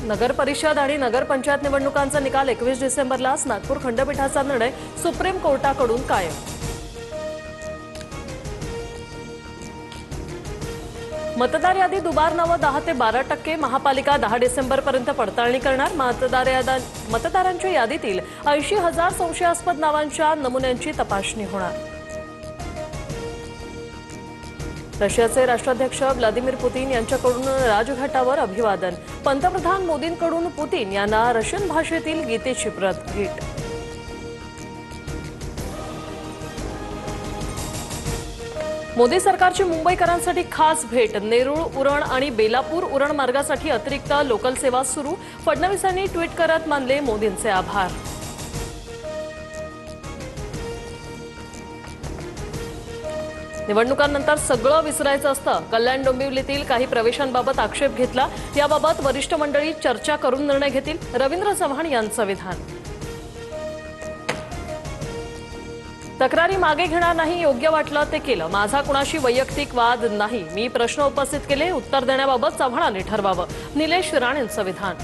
नगर परिषद आणि नगरपंचायत निवडणुकांचा निकाल 21 डिसेंबरलाच नागपूर खंडपीठाचा निर्णय सुप्रीम कोर्टाकडून कायम। मतदार यादी दुबार नावं 10 ते 12%। महापालिका 10 डिसेंबरपर्यंत पडताळणी करणार। मतदारांच्या यादीतील 80,000 संशयास्पद नावांच्या नमुन्यांची तपासणी होणार। रशियाचे राष्ट्राध्यक्ष व्लादिमीर पुतीन यांच्याकडून राजघाटावर अभिवादन। पंतप्रधान मोदींकडून पुतीन यांना रशियन भाषेतील गीतेची प्रत भेट। मोदी सरकारची मुंबईकरांसाठी खास भेट। नेरूळ उरण आणि बेलापूर उरण मार्गासाठी अतिरिक्त लोकल सेवा सुरू। फडणवीसांनी ट्विट करत मानले मोदींचे आभार। निवडणुकांनंतर सगळं विसरायचं असतं। कल्याण डोंबिवलीतील काही प्रवेशांबाबत आक्षेप घेतला। याबाबत वरिष्ठ मंडळी चर्चा करून निर्णय घेतील, रवींद्र चव्हाण यांचं विधान। तक्रारी मागे घेणार नाही, योग्य वाटलं ते केलं। माझा कुणाशी वैयक्तिक वाद नाही, मी प्रश्न उपस्थित केले, उत्तर देण्याबाबत चव्हाणांनी ठरवावं, निलेश राणेंचं विधान।